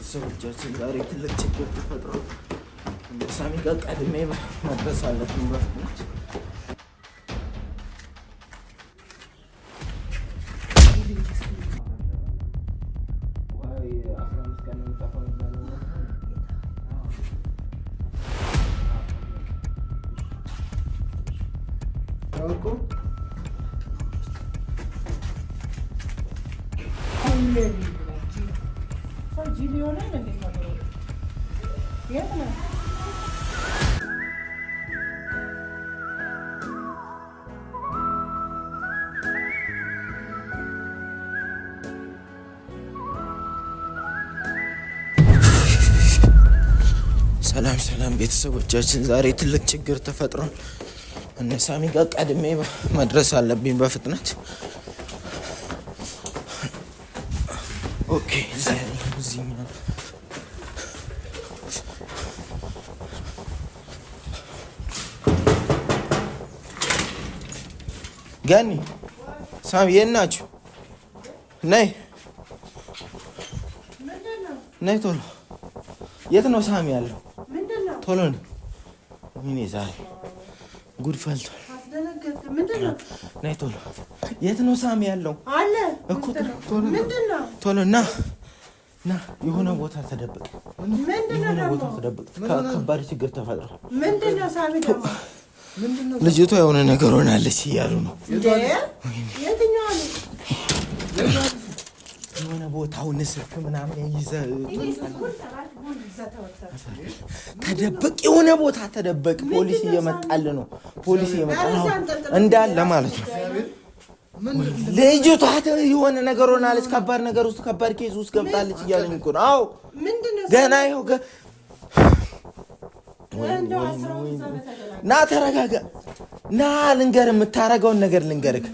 ቤተሰቦቻችን ዛሬ ትልቅ ችግር ተፈጥሮ ሳሚ ጋር ቀድሜ መድረስ አለብኝ በፍጥነት። ሰላም ቤተሰቦቻችን ዛሬ ትልቅ ችግር ተፈጥሮ እነ ሳሚ ጋር ቀድሜ መድረስ አለብኝ በፍጥነት። ኦኬ እዚህኛው ገኒ ሳሚ የት ናችሁ? ነይ ቶሎ። የት ነው ሳሚ ያለው? ቶሎ ነው። ምን ዛሬ ጉድ ፈልቷል። ነይ ቶሎ። የት ነው ሳሚ ያለው? አለ እኮ ቶሎ ና የሆነ ቦታ ተደብቅ። ከባድ ችግር ተፈጥሯል። ምንድነው ሳሚ ደግሞ? ልጅቷ የሆነ ነገር ሆናለች እያሉ ነው። የሆነ ቦታውን ስልክ ምናምን ይዘህ ተደበቅ። የሆነ ቦታ ተደበቅ። ፖሊስ እየመጣል ነው። እንዳለ ማለት ነው። ልጅቷ የሆነ ነገር ሆናለች። ከባድ ነገር ውስጥ ከባድ ኬዝ ውስጥ ገብታለች እያለኝ እኮ ነው። አዎ ገና ይኸው ና ተረጋጋ። ና ልንገርህ፣ የምታረገውን ነገር ልንገርህ።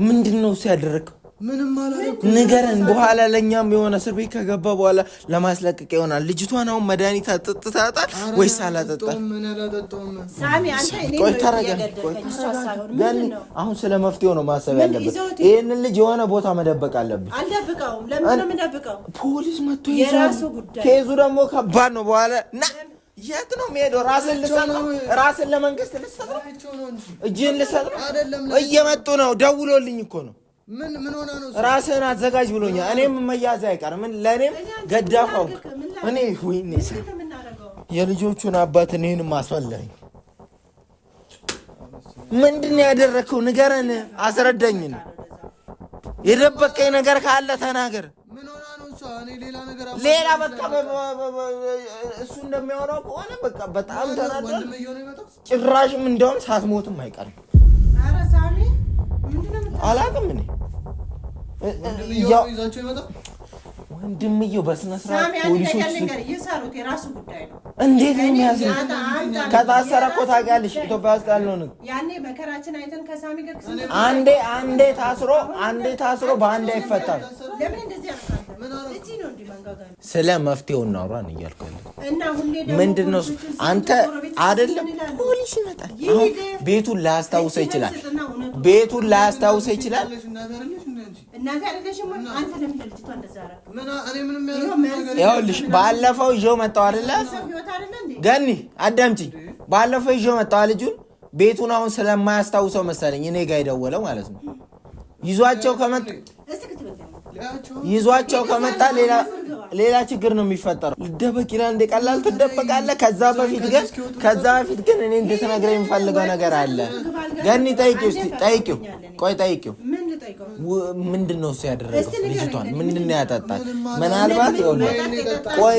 ምንድን ነው እሱ ያደረገው? ምንም አላደረኩም። ንገረን። በኋላ ለኛም የሆነ እስር ቤት ከገባ በኋላ ለማስለቀቅ ይሆናል። ልጅቷን አሁን መድኃኒት አጠጥታታል ወይስ አላጠጣም? ሳሚ አንተ ቆይ ተረጋጋ። አሁን ስለ መፍትሄው ነው ማሰብ ያለበት። ይሄንን ልጅ የሆነ ቦታ መደበቅ አለብን። አልደብቀውም። ለምን ነው የምደብቀው? ፖሊስ መጥቶ ይዟል። ኬዙ ደግሞ ከባድ ነው። በኋላ የት ነው የሚሄደው? ራስን ለመንግስት ልሰጥ ነው? እጅህን ልሰጥ ነው? እየመጡ ነው። ደውሎልኝ እኮ ነው። ምን ሆነ ነው? ራስህን አዘጋጅ ብሎኛል። እኔም መያዝ አይቀርም። ለእኔም ገዳፋው እኔ ወይኔ የልጆቹን አባት እኔንም አስፈላኝ። ምንድን ያደረግከው? ንገረን፣ አስረዳኝን። የደበቀኝ ነገር ካለ ተናገር። ሌላ በቃ እሱ እንደሚያወራው ከሆነ በቃ በጣም ተናደደ። ጭራሽም እንደውም ሳትሞትም አይቀርም። አላውቅም እኔ ወንድምየው በስነ ስርዓት ፖሊሶች ይሰሩት የራሱ ጉዳይ ነው። እንዴት ነው የሚያስሩት? ከታሰረ እኮ ታውቂያለሽ ኢትዮጵያ ውስጥ ያለው ነው። ያኔ መከራችን አይተን ከሳሚ ጋር አንዴ ታስሮ በአንዴ አይፈታም። ለምን እንደዚህ ያደርጋል? እዚህ ነው እንዲማንጋጋ ስለ መፍትሄው እናውራን እያልኩኝ እና ሁሌ ደግሞ ምንድነው አንተ አይደለም ፖሊስ ይመጣል። አሁን ቤቱን ላያስታውሰው ይችላል። እናንተ አይደለሽም አንተ ለምን ልጅቷ እንደዛ አደረክ? እኔ ምንም ይኸውልሽ ባለፈው ይዤው መጣሁ አይደለ? ገኒ አዳምጪኝ። ባለፈው ይዤው መጣሁ ልጁን። ቤቱን አሁን ስለማያስታውሰው መሰለኝ እኔ ጋር የደወለው ማለት ነው። ይዟቸው ከመጣ ሌላ ችግር ነው የሚፈጠረው። ልደበቅ ይላል እንደ ቀላል ትደበቃለህ። ከዛ በፊት ግን እኔ እንድትነግረኝ የምፈልገው ነገር አለ። ገኒ ጠይቂው። ምንድን ነው እሱ ያደረገው? ልጅቷን ምንድን ነው ያጠጣት? ምናልባት ቆይ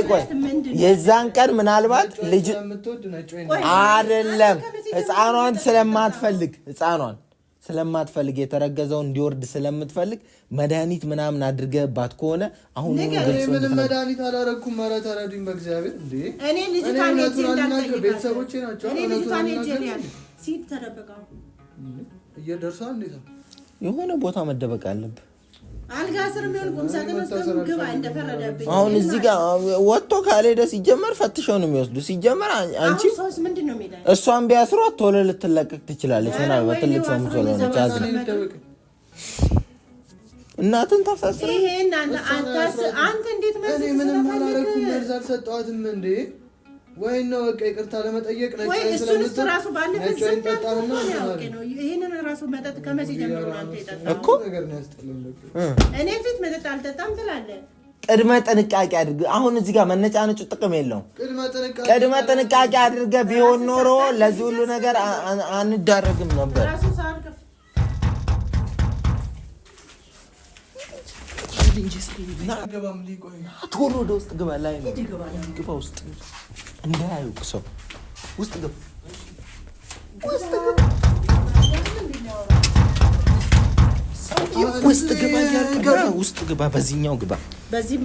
የዛን ቀን ምናልባት ልጅ አይደለም ህፃኗን ስለማትፈልግ የተረገዘው እንዲወርድ ስለምትፈልግ መድኃኒት ምናምን አድርገህባት ከሆነ አሁን ምን መድኃኒት አላረኩም። ማለት ተረዱኝ በእግዚአብሔር እንዴ! እኔ ልጅቷን ቤተሰቦቼ ናቸው። እኔ ልጅቷን ሲት ተደበቀው እየደርሷል። እንዴት የሆነ ቦታ መደበቅ አለብህ። አልጋ ስር ምን ቆም ሳጥን ውስጥ ግባ እንደፈረደብኝ። አሁን እዚህ ጋር ወጥቶ ካልሄደ ሲጀመር ፈትሸው ነው የሚወስዱ። ሲጀመር አንቺ ምንድነው የሚለው? እሷን ቢያስሯት ቶሎ ልትለቀቅ ትችላለች። ምናልባት ትልቅ ሰው ነው። እናትን ታሳስረ ይሄን አንተ እንዴት ማለት እኔ ምንም አላረኩም። መርዝ አልሰጠኋትም እንዴ ወይ ነው በቃ ይቅርታ ለመጠየቅ ነው። ወይ እሱስ ራሱ ባለበት ሰጣጣና ነው። ይሄንን ራሱ መጠጥ ከመቼ ጀምሮ አንተ የጠጣው እኮ ነገር ነው ያስጠላል። እኔ ፊት መጠጥ አልጠጣም ትላለህ። ቅድመ ጥንቃቄ አድርግ። አሁን እዚህ ጋር መነጫነጩ ጥቅም የለውም። ቅድመ ጥንቃቄ አድርገህ ቢሆን ኖሮ ለዚህ ሁሉ ነገር አንዳረግም ነበር። ቶሎ ወደ ውስጥ ግባ። ላይ ነው ግባ። ውስጥ እንዳያዩቅ ሰው ውስጥ ግባ። ውስጥ ግባ። ውስጥ ግባ። በዚህኛው ግባ። በዚህ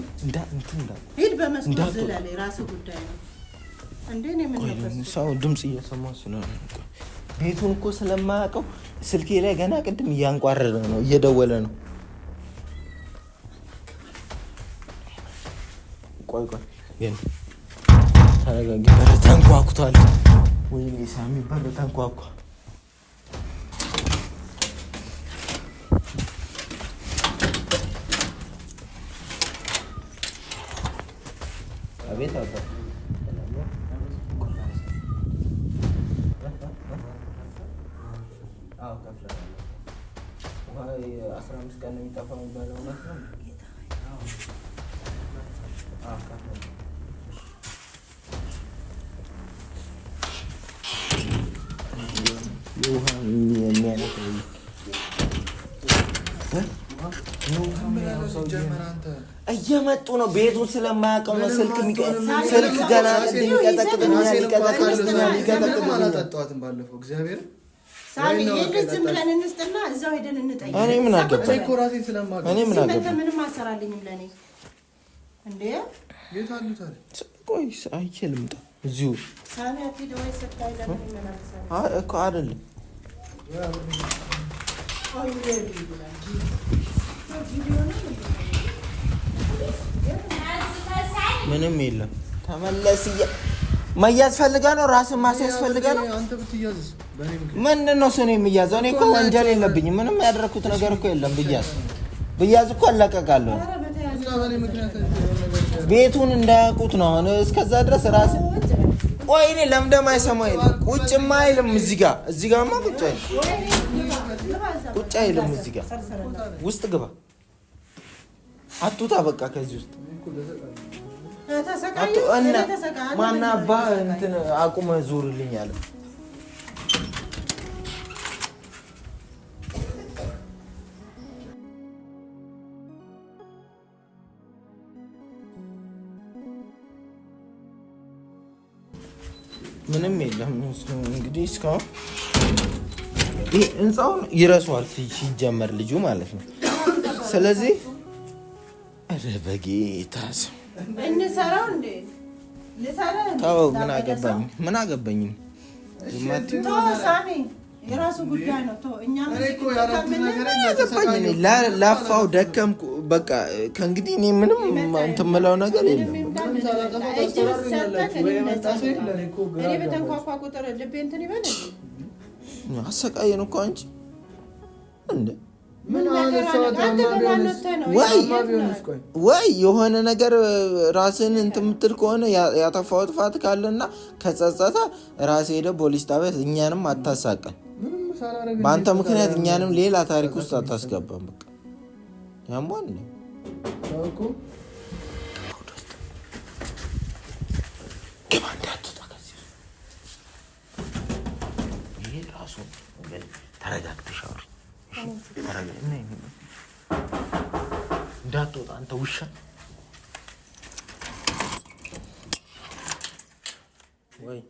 ሂድ። በመስኮት ዝለል። የራስህ ጉዳይ ነው እንዴ? እኔ ምን ነው ሰው ድምጽ እየሰማሁ ስለሆነ ቤቱን እኮ ስለማያውቀው ስልኬ ላይ ገና ቅድም እያንቋረረ ነው፣ እየደወለ ነው። ቆይ ይሄን ተረጋጊ። በር ተንኳኩቷል። ወይኔ ሳሚ በር ተንኳኳ። አቤት አባ ወይ 15 ቀን ነው የሚጠፋው የሚባለው ነው። እየመጡ ነው። ቤቱን ስለማያውቀው ነው። ስልክ ገና ምንም የለም። ተመለስ። መያዝ ፈልገህ ነው? ራስን ማስያዝ ፈልገህ ነው? ምንድን ነው እሱ? የሚያዘው እኔ እኮ ወንጀል የለብኝም። ምንም ያደረኩት ነገር እኮ የለም። ብያዝ እኮ አለቀቃለሁ። ቤቱን እንዳያውቁት ነው። አሁን እስከዛ ድረስ ራስን ቆይ። እኔ ለምደም አይሰማኝ ቁጭማ አይልም። እዚህ ጋርማ ቁጭ አይልም። እዚህ ጋር ውስጥ ግባ። አትውጣ። በቃ ከዚህ ውስጥ ማናባ እንትን አቁመህ ዙርልኝ አለ። ምንም የለም። እንግዲህ እስካሁን ይሄ ህንፃውን ይረሷል ሲጀመር ልጁ ማለት ነው። ስለዚህ አረ በጌታ እንሰራው እንዴ ታው ምን አገባኝ ሳሚ የራሱ ጉዳይ ነው። እኛ ላፋው ደከምኩ። በቃ ከእንግዲህ እኔ ምንም እንትን የምለው ነገር የለም። እኔ በተንኳኳ ቁጥር ልቤ እንትን ይበል። አሰቃየን እኮ አንቺ እንዴ! ወይ የሆነ ነገር ራስን እንትን የምትል ከሆነ ያጠፋው ጥፋት ካለና ከጸጸተ ራስ ሄደ ፖሊስ ጣቢያ። እኛንም አታሳቀን። በአንተ ምክንያት እኛንም ሌላ ታሪክ ውስጥ አታስገባም። በቃ ያሟን ነው እኮ ይሄ ራሱ ተረጋግተሽ አውሪ። እንዳትወጣ አንተ ውሻ። ወይ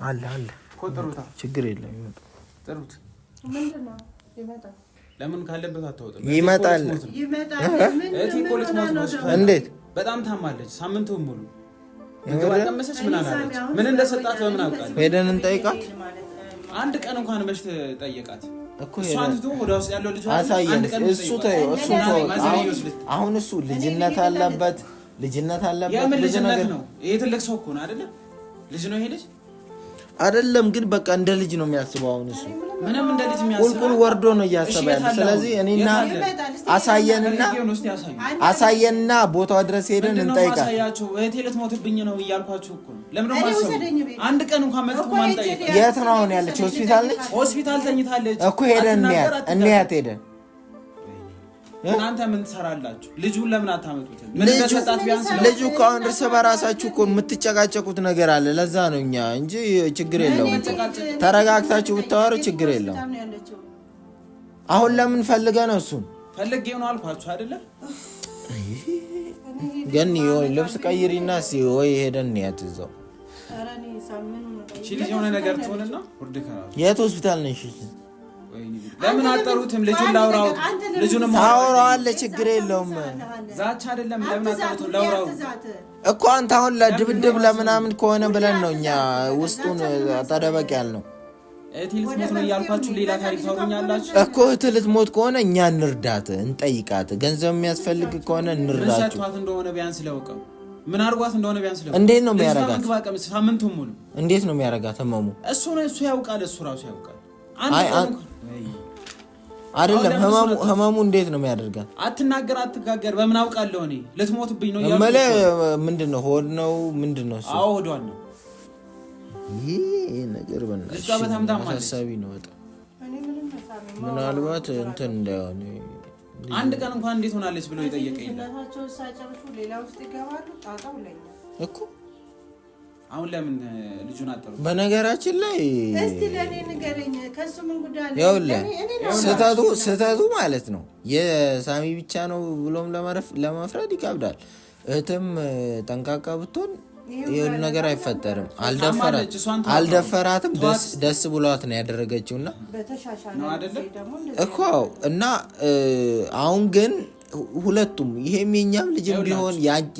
አለ ችግር የለም። ለምን ካለበት አታወጣም? ይመጣል። እንዴት በጣም ታማለች። ሳምንቱን ሙሉ ምግብ አልቀመሰች። ምን አላለች? ምን እንደሰጣት በምን አውቃለሁ? ሄደን እንጠይቃት። አንድ ቀን እንኳን መች ጠየቃት እኮ እሷን ትቶ ወደ ውስጥ ያለው ልጅ አንድ ቀን እሱ አሁን እሱ ልጅነት አለበት የምን ልጅነት ነው? ይሄ ትልቅ ሰው እኮ ነው አይደለ? ልጅ ነው ይሄ ልጅ አይደለም፣ ግን በቃ እንደ ልጅ ነው የሚያስበው። አሁን እሱ ምንም እንደ ልጅ የሚያስበው ቁልቁል ወርዶ ነው እያሰበ ያለው። ስለዚህ እኔና አሳየንና ቦታው ድረስ ሄደን እንጠይቃለን። አሳያችሁ እህቴ ልትሞትብኝ ነው እያልኳችሁ እኮ ነው። ለምን ነው ማሰብ? አንድ ቀን እንኳን መጥቶ ማን ጠይቃ? የት ነው አሁን ያለች? ሆስፒታል ነች። ሆስፒታል ተኝታለች እኮ ሄደን እንያት ሄደን እናንተ ምን ትሰራላችሁ? ልጁን ለምን አታመጡትም? ልጁ እኮ አሁን እርስ በራሳችሁ እኮ የምትጨቃጨቁት ነገር አለ። ለዛ ነው እኛ እንጂ ችግር የለውም። ተረጋግታችሁ ብታወሩ ችግር የለውም። አሁን ለምን ፈልገ ነው? እሱን ፈልጌው ነው አልኳችሁ አይደለ? ግን ይሁን ልብስ ቀይሪና ወይ ሄደን እንያት እዛው። እሺ ልጅ የሆነ ነገር ትሆንና ወርድ ከራሱ የት ሆስፒታል ነሽ? ለምን አጠሩትም? ልጁን ላውራው ልጁንም ታወራዋለህ፣ ችግር የለውም። ዛቻ አይደለም። ለምን አጠሩትም? ላውራው እኮ አንተ አሁን ለድብድብ ለምናምን ከሆነ ብለን ነው እኛ ውስጡን ተደበቅ ያልነው። እህቴ ልትሞት ነው እያልኳችሁ ሌላ ታሪክ ታወሩኛላችሁ እኮ። እህቴ ልትሞት ከሆነ እኛ እንርዳት፣ እንጠይቃት። ገንዘብ የሚያስፈልግ ከሆነ እንርዳት። ሰጥቷት እንደሆነ ቢያንስ ለውቀው ምን አርጓት እንደሆነ ቢያንስ ለውቀው። እንዴት ነው የሚያረጋት? ሳምንቱን ሙሉ እንዴት ነው የሚያረጋት? ህመሙ እሱ ያውቃል፣ እሱ ራሱ ያውቃል። አይደለም ህመሙ እንዴት ነው የሚያደርጋት? አትናገር አትጋገር። በምን አውቃለሁ እኔ? ልትሞትብኝ ነው ያለው። ምንድነው ሆድ ነው ምንድነው እሱ? አዎ ሆዷን ነው። ይሄ ነገር በእናትሽ አሳሳቢ ነው በጣም። ምናልባት እንትን እንዳይሆን አንድ ቀን እንኳን እንዴት ሆናለች ብሎ የጠየቀኝ እኮ አሁን ለምን ልጁን አጠሩ? በነገራችን ላይ እስቲ ለኔ ንገረኝ፣ ከሱ ምን ጉዳይ አለ? ስህተቱ ማለት ነው የሳሚ ብቻ ነው ብሎም ለመፍረድ ይከብዳል። እህትም ጠንቃቃ ብትሆን ይሄን ነገር አይፈጠርም። አልደፈራትም። ደስ ብሏት ነው ያደረገችውና ነው አይደል እኮ። እና አሁን ግን ሁለቱም ይሄም የኛም ልጅም ቢሆን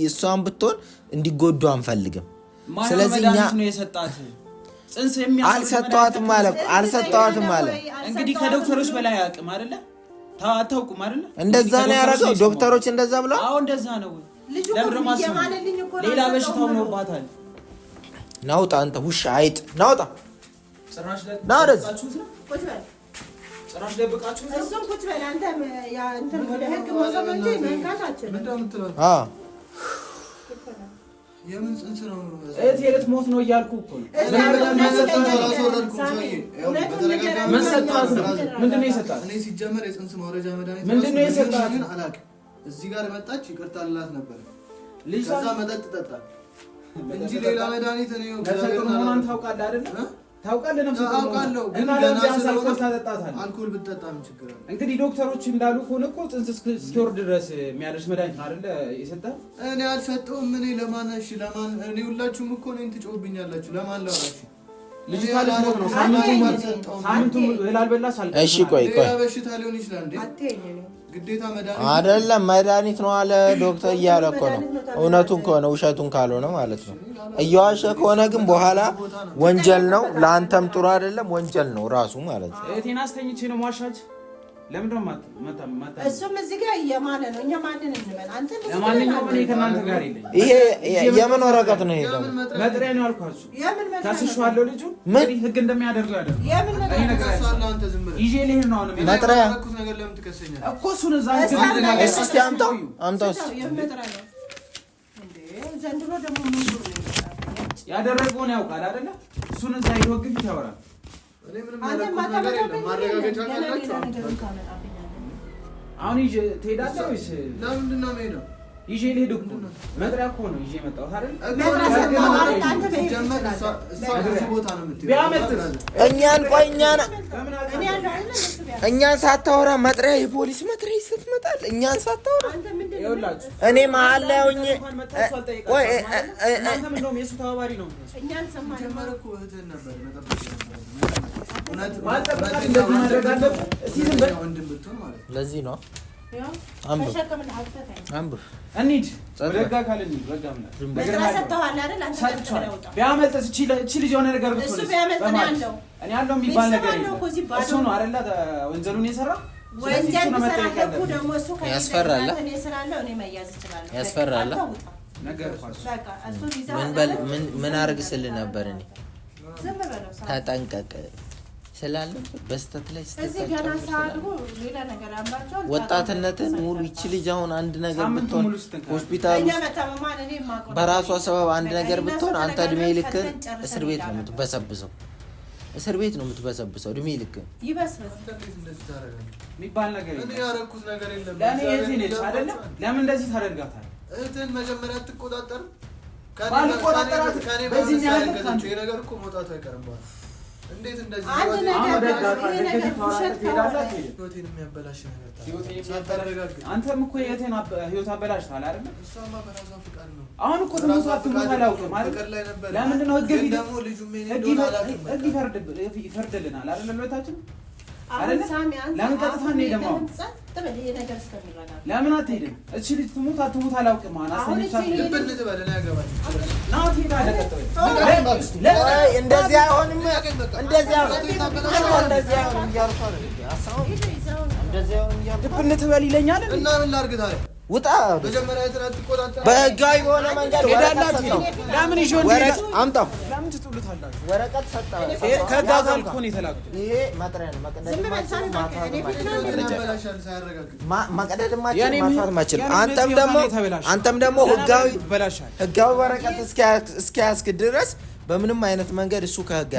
እሷን ብትሆን እንዲጎዱ አንፈልግም። ስለዚህ እኛ ነው የሰጣት ጽንስ አልሰጣዋትም ማለት እንግዲህ ከዶክተሮች በላይ አያውቅም አይደለ? አታውቁም አይደለ? እንደዛ ነው ያደረገው። ዶክተሮች እንደዛ ብለው አዎ እንደዛ ነው። ሌላ በሽታው ነውባታል። ናውጣ አንተ ውሻ አይጥ ናውጣ። ጭራሽ ደብቃችሁ እሱም ቁጭ በል አንተ ያ እንትን ወደ ህግ ወሰን እንጂ መንካታችን የምን ጽንስ ነው? እህቴ ልትሞት ነው እያልኩ እኮ ነው። ምንድን ነው የሰጣት? እኔ ሲጀመር የጽንስ ማውረጃ መድኃኒት ምንድን ነው የሰጣት? ግን አላውቅም። እዚህ ጋር መጣች ይቅርታ ልላት ነበር። ከዛ መጠጥ ጠጣ እንጂ ሌላ መድኃኒት እኔ መሆኗን ታውቃለህ አይደል? ታውቃለህ ነው ታውቃለህ። ግን አልኮል ብትጠጣ ምን ችግር አለ? እንግዲህ ዶክተሮች እንዳሉ ከሆነ እኮ ጽንስ እስኪወርድ ድረስ የሚያደርስ መድኃኒት ነው አይደል የሰጠህ? እኔ አልሰጠሁም። እኔ ለማን እኔ ሁላችሁም እኮ እኔን ትጮህብኛላችሁ። ለማን ላውራሽ? ልጅ ካልሞት ነው ሳምንቱ እላልበላሽ አልኩ። እሺ ቆይ በሽታ ሊሆን ይችላል እንዴ? ግዴታ መድኃኒት አይደለም መድኃኒት ነው አለ ዶክተር እያለ እኮ ነው። እውነቱን ከሆነ ውሸቱን ካልሆነ ማለት ነው። እየዋሸ ከሆነ ግን በኋላ ወንጀል ነው። ለአንተም ጥሩ አይደለም፣ ወንጀል ነው ራሱ ማለት ነው። እቴና አስተኝቼ ነው ማሻች። ለምንድን ነው ማታ እሱም እዚህ ጋር እየማለ ነው። እኛ ማንን እንበል? አንተ ለማንኛውም እኔ ከእናንተ ጋር የለኝም። ይሄ የምን ወረቀት ነው? ይሄ ደግሞ መጥሪያ ነው ያልኳችሁ። ታስሽዋለሁ ልጁ እንግዲህ ህግ እንደሚያደርገው ያደርጋል። የምን ነገር አንተ ዝም ብለህ ይዤ ልሄድ ነው። አሁን መጥሪያ ነገር ለምን ትከሰኛለህ እኮ? እሱን እዛ እስቲ አምጣው ዘንድሮ ደግሞ ምን ያደረገውን ያውቃል አይደለ? እሱን እዛ ሄዶ ህግ ፊት ያወራል። አሁን ይዤ ትሄዳለህ ወይስ ለምንድን ነው የምሄደው? ይዤ ልሄድ እኮ ነው። መጥሪያ እኮ ነው ይዤ የመጣሁት አይደል? እኛን ሳታወራ መጥሪያ የፖሊስ መጥሪያ ስትመጣል እኛን ሳታወራ እኔ መሀል ላይ ሆኜ ወይ ለዚህ ነው አንብብ እንሂድ ወደጋ ካለኝ በጋም ነገር ሰጥተዋል አይደል አንተ ተቀበለው ቢያመልጥስ እቺ ልጅ የሆነ ነገር ብትሆን እሱ ቢያመልጥና ያለው እኔ ያለው የሚባል ነገር እሱ ነው አይደል ወንጀሉን የሰራ ወንጀል ሰራሁ ደግሞ እሱ ያስፈራል እኔ ስላለው እኔ መያዝ ይችላል ያስፈራል ነገር ኳስ በቃ እሱ ይዛ ምን አርግስልህ ነበር እኔ ዝም በለው ተጠንቀቅ ስላለ በስተት ላይ እዚህ ገና ሳድጉ ሌላ ነገር አምባቸው ወጣትነትን ሙሉ ይቺ ልጅ አሁን አንድ ነገር ብትሆን ሆስፒታል በራሷ ሰበብ አንድ ነገር ብትሆን አንተ እድሜ ልክ እስር ቤት ነው የምትበሰብሰው እድሜ ልክ ይበስበስ የሚባል ነገር እኔ ያረኩት ነገር የለም ለኔ እዚህ ነች አይደለ ለምን እንደዚህ ታደርጋታለህ እህትን መጀመሪያ ትቆጣጠር ካልቆጣጠራት በዚህ ነገር እኮ መውጣቱ አይቀርም እንዴት እንደዚህ አንድ ነገር ውሸት ህይወቴን የሚያበላሽ ነገር አንተም እኮ የቴን ህይወት አበላሽታል አይደል እሷማ በራሷ ፍቃድ ነው አሁን እኮ ተመሳሳት አላውቅም ማለት ለምንድን ነው ህግ ደግሞ ልጁ ምን እንደሆነ አላውቅም ይፈርድልናል አይደል ለሁለታችን አይደል ለምን ቀጥታ ነው ደግሞ ለምን አትሄድም እቺ ልጅ ትሙት አትሙት አላውቅም ማለት አሰኝቻ ልብን ትበልና ያገባል ናቲ ታደቀጠው እንደዚህ አይሆንም እንደዚህ አይሆንም ልብን ትበል ይለኛል እና ምን ላድርግ ታዲያ ውጣ መጀመሪያ የትናንት ቆጣጣ በህጋዊ በሆነ መንገድ ሄዳላችሁ ለምን ይሾን ወረቀት አምጣው ለምን ትጥሉታላችሁ ወረቀት ሰጣው ከጋዛል እኮ ነው የተላኩት ይሄ መጥሪያ ነው መቀደድማችን አንተም ደግሞ ህጋዊ ወረቀት እስኪያስክ ድረስ በምንም አይነት መንገድ እሱ ከህግ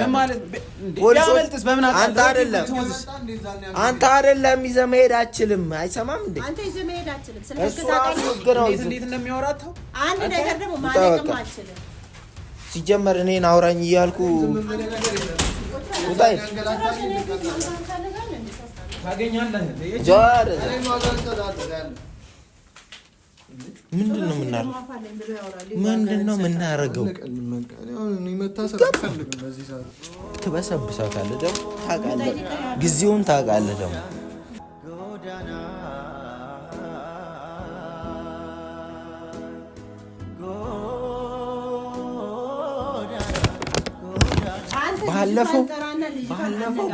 አንተ አይደለም ይዘህ መሄድ አትችልም። አይሰማም እንዴ? አንተ ይዘህ መሄድ አትችልም። እንዴት እንደሚያወራው አንድ ነገር ደግሞ ማለትም አትችልም። ሲጀመር እኔን አውራኝ እያልኩ ውጣይ ታገኛለህ። ጆር ምንድነው የምናደርገው? ትበሰብሳታለህ ደግሞ ታውቃለህ፣ ጊዜውን ታውቃለህ ደግሞ ባለፈው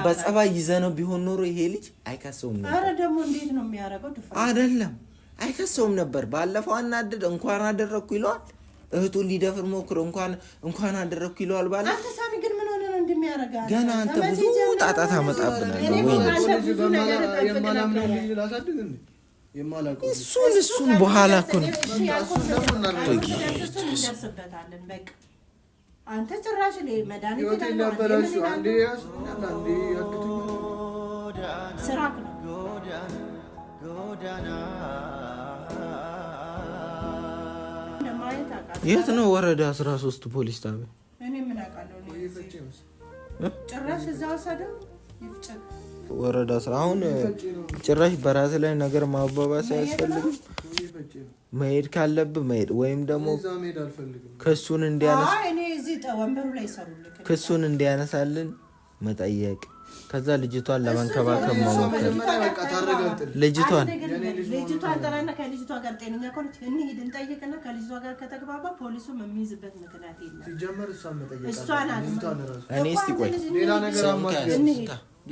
በጸባይ ይዘነው ቢሆን ኖሮ ይሄ ልጅ አይከሰውም ነበር። አረ ደግሞ እንዴት ነው የሚያደርገው? አይደለም አይከሰውም ነበር። ባለፈው አናደደ እንኳን አደረኩ ይለዋል። እህቱን ሊደፍር ሞክሮ እንኳን አደረኩ ይለዋል። ባለ አንተ ሳሚ ግን ምን ሆነ ነው እንደሚያደርጋው? ገና አንተ ብዙ ጣጣ ታመጣብናለህ ወይ? እሱን በኋላ እኮ ነው እንደርስበታለን። በቃ አንተ ጭራሽ መድኃኒት ያበላሹ አንዴ ስራክ ነው። የት ነው ወረዳ 13 ፖሊስ ጣቢያ? እኔ ምን አውቃለሁ? ጭራሽ እዛ ወሰደው ይፍጨቅ ወረዳ 10 አሁን ጭራሽ በራስ ላይ ነገር ማባባስ አያስፈልግም። መሄድ ካለብህ መሄድ ወይም ደግሞ ክሱን እንዲያነሳልን መጠየቅ፣ ከዛ ልጅቷን ለመንከባከብ መሞከር። ልጅቷን ጠራና ከልጅቷ ጋር ጤነኛ ከሆነች እንሂድ እንጠይቅና ከልጅቷ ጋር ከተግባባ ፖሊሱም የሚይዝበት ምክንያት የለም። እኔ እስቲ ቆይ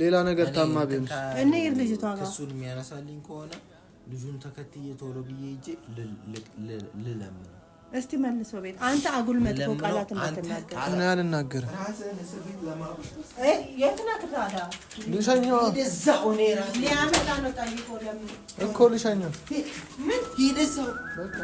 ሌላ ነገር ታማ ቢሆንስ እንሂድ ልጅቷ ጋር ክሱን የሚያነሳልኝ ከሆነ ልጁን ተከትዬ ቶሎ ብዬ ሂጄ ልለምን። እስቲ መልሶ ቤት አንተ አጉል መጥፎ ቃላት እንዳትናገር። እኔ አልናገርም። የት ነህ ታዲያ? ልሸኘው ሊያመጣ ነው ጠይቆ ለምን እኮ ልሸኘው ምን ሂድ ሰው በቃ